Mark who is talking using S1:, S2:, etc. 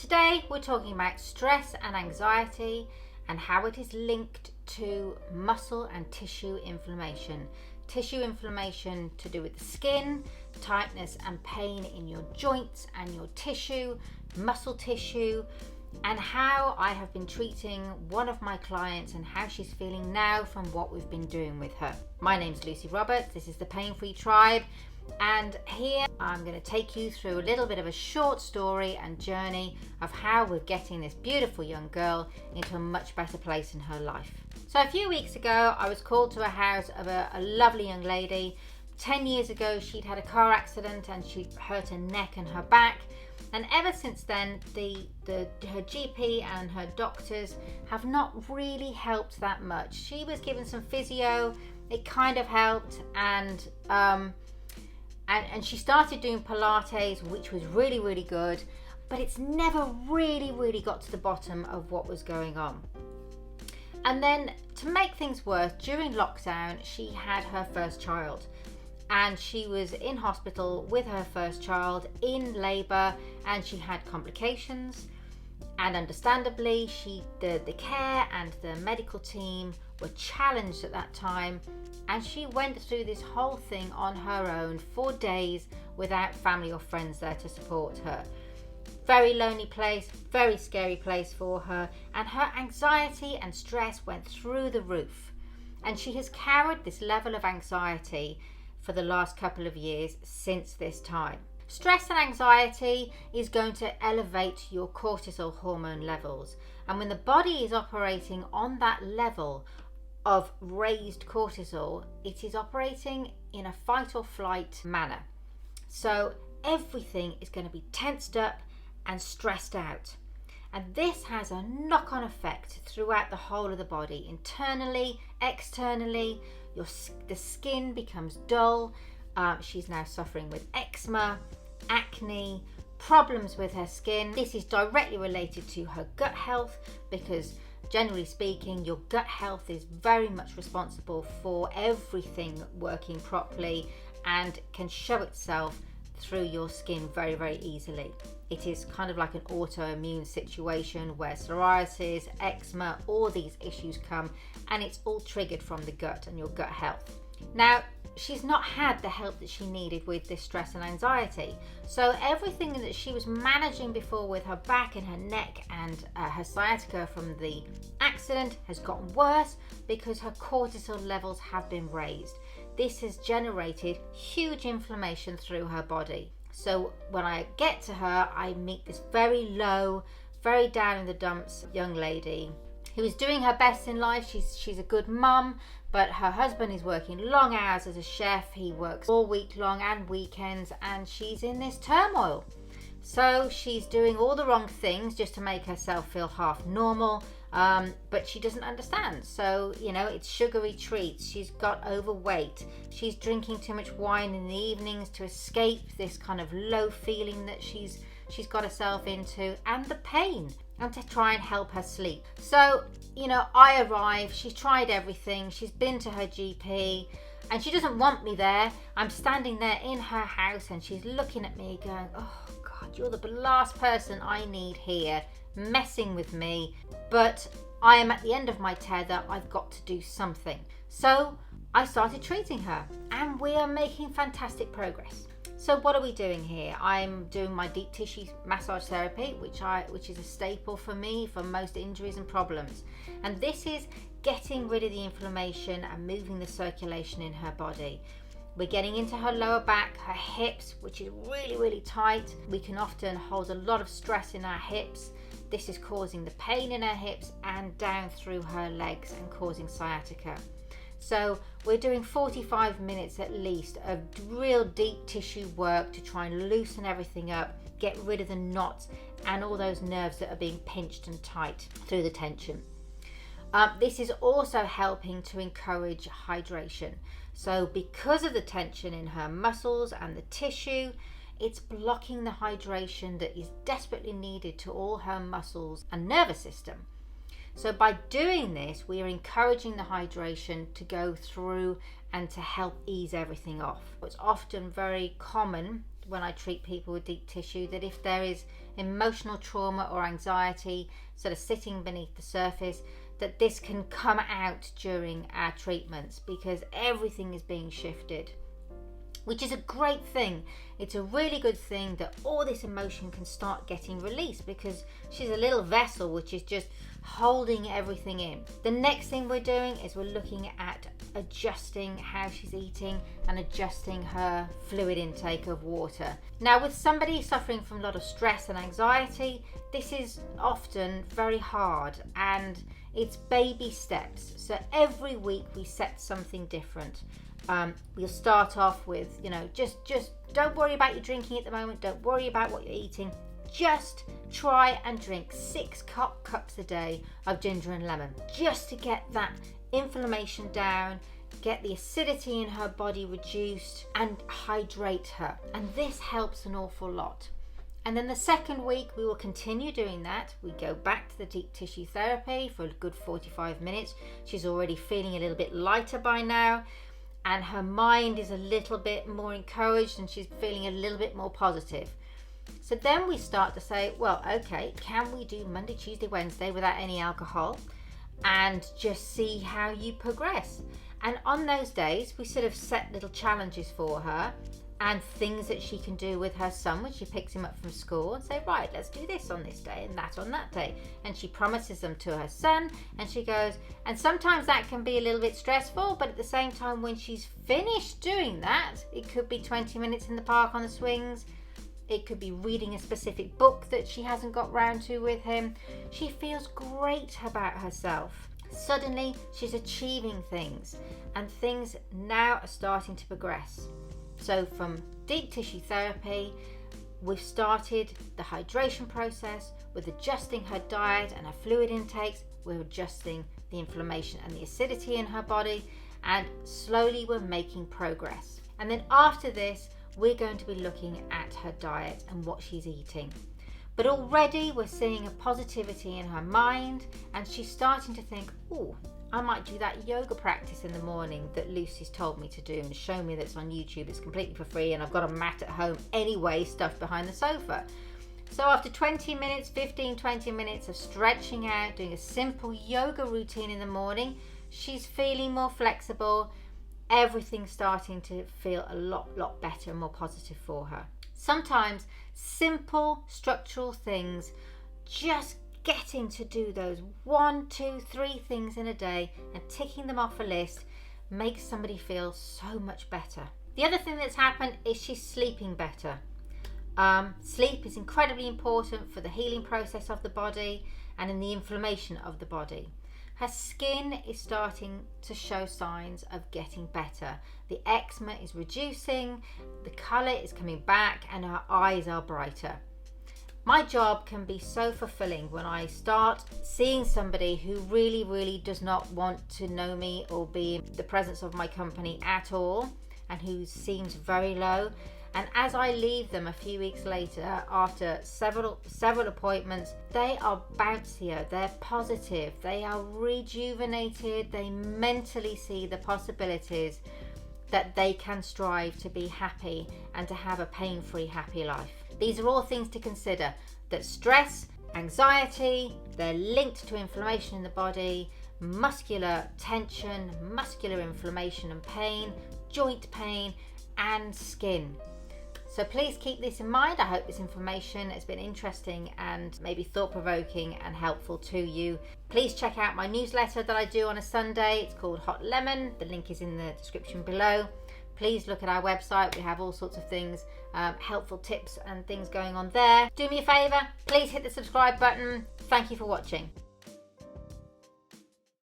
S1: Today we're talking about stress and anxiety and how it is linked to muscle and tissue inflammation. Tissue inflammation to do with the skin, tightness and pain in your joints and your tissue, muscle tissue, and how I have been treating one of my clients and how she's feeling now from what we've been doing with her. My name's Lucy Roberts, this is the Pain Free Tribe, and here I'm going to take you through a little bit of a short story and journey of how we're getting this beautiful young girl into a much better place in her life. So a few weeks ago I was called to a house of a lovely young lady. 10 years ago she'd had a car accident and she'd hurt her neck and her back, and ever since then her GP and her doctors have not really helped that much. She was given some physio, it kind of helped, and she started doing Pilates, which was really good, but it's never really got to the bottom of what was going on. And then to make things worse, during lockdown she had her first child, and she was in hospital with her first child in labour, and she had complications, and understandably the care and the medical team were challenged at that time, and she went through this whole thing on her own for days without family or friends there to support her. Very lonely place, very scary place for her, and her anxiety and stress went through the roof, and she has carried this level of anxiety for the last couple of years since this time. Stress and anxiety is going to elevate your cortisol hormone levels, and when the body is operating on that level of raised cortisol, it is operating in a fight or flight manner. So everything is going to be tensed up and stressed out, and this has a knock-on effect throughout the whole of the body, internally, externally. The skin becomes dull. She's now suffering with eczema, acne, problems with her skin. This is directly related to her gut health, because generally speaking, your gut health is very much responsible for everything working properly and can show itself through your skin very easily. It is kind of like an autoimmune situation where psoriasis, eczema, all these issues come, and it's all triggered from the gut and your gut health. Now, she's not had the help that she needed with this stress and anxiety. So everything that she was managing before with her back and her neck and her sciatica from the accident has gotten worse because her cortisol levels have been raised. This has generated huge inflammation through her body. So when I get to her, I meet this very low, very down in the dumps young lady who is doing her best in life. She's a good mum, but her husband is working long hours as a chef. He works all week long and weekends, and she's in this turmoil. So she's doing all the wrong things just to make herself feel half normal, but she doesn't understand. So, it's sugary treats. She's got overweight. She's drinking too much wine in the evenings to escape this kind of low feeling that she's got herself into, and the pain, and to try and help her sleep. So, I arrive, she's tried everything, she's been to her GP, and she doesn't want me there. I'm standing there in her house, and she's looking at me going, oh God, you're the last person I need here, messing with me, but I am at the end of my tether. I've got to do something. So I started treating her, and we are making fantastic progress. So what are we doing here? I'm doing my deep tissue massage therapy, which is a staple for me for most injuries and problems. And this is getting rid of the inflammation and moving the circulation in her body. We're getting into her lower back, her hips, which is really tight. We can often hold a lot of stress in our hips. This is causing the pain in her hips and down through her legs and causing sciatica. So we're doing 45 minutes at least of real deep tissue work to try and loosen everything up, get rid of the knots and all those nerves that are being pinched and tight through the tension. This is also helping to encourage hydration. So because of the tension in her muscles and the tissue, it's blocking the hydration that is desperately needed to all her muscles and nervous system. So by doing this, we are encouraging the hydration to go through and to help ease everything off. It's often very common when I treat people with deep tissue that if there is emotional trauma or anxiety sort of sitting beneath the surface, that this can come out during our treatments because everything is being shifted, which is a great thing. It's a really good thing that all this emotion can start getting released because she's a little vessel which is just holding everything in. The next thing we're doing is we're looking at adjusting how she's eating and adjusting her fluid intake of water. Now, with somebody suffering from a lot of stress and anxiety, this is often very hard, and it's baby steps. So every week we set something different. We'll start off with, just don't worry about your drinking at the moment. Don't worry about what you're eating. Just try and drink 6 cups a day of ginger and lemon, just to get that inflammation down, get the acidity in her body reduced, and hydrate her. And this helps an awful lot. And then the second week we will continue doing that. We go back to the deep tissue therapy for a good 45 minutes. She's already feeling a little bit lighter by now, and her mind is a little bit more encouraged, and she's feeling a little bit more positive. So then we start to say, well, okay, can we do Monday, Tuesday, Wednesday without any alcohol, and just see how you progress? And on those days we sort of set little challenges for her and things that she can do with her son when she picks him up from school, and say, right, let's do this on this day and that on that day. And she promises them to her son, and she goes, and sometimes that can be a little bit stressful, but at the same time, when she's finished doing that, it could be 20 minutes in the park on the swings, it could be reading a specific book that she hasn't got round to with him. She feels great about herself. Suddenly she's achieving things, and things now are starting to progress. So from deep tissue therapy, we've started the hydration process with adjusting her diet and her fluid intakes. We're adjusting the inflammation and the acidity in her body, and slowly we're making progress. And then after this, we're going to be looking at her diet and what she's eating. But already we're seeing a positivity in her mind, and she's starting to think, oh, I might do that yoga practice in the morning that Lucy's told me to do and show me that's on YouTube. It's completely for free, and I've got a mat at home anyway, stuffed behind the sofa. So after 20 minutes, 20 minutes of stretching out, doing a simple yoga routine in the morning, she's feeling more flexible. Everything's starting to feel a lot better and more positive for her. Sometimes simple structural things, just getting to do those 1, 2, 3 things in a day and ticking them off a list makes somebody feel so much better. The other thing that's happened is she's sleeping better. Sleep is incredibly important for the healing process of the body and in the inflammation of the body. Her skin is starting to show signs of getting better. The eczema is reducing, the colour is coming back, and her eyes are brighter. My job can be so fulfilling when I start seeing somebody who really does not want to know me or be in the presence of my company at all, and who seems very low. And as I leave them a few weeks later, after several appointments, they are bouncier, they're positive, they are rejuvenated, they mentally see the possibilities that they can strive to be happy and to have a pain-free, happy life. These are all things to consider, that stress, anxiety, they're linked to inflammation in the body, muscular tension, muscular inflammation and pain, joint pain, and skin. So please keep this in mind. I hope this information has been interesting and maybe thought-provoking and helpful to you. Please check out my newsletter that I do on a Sunday. It's called Hot Lemon. The link is in the description below. Please look at our website. We have all sorts of things, helpful tips and things going on there. Do me a favour, please hit the subscribe button. Thank you for watching.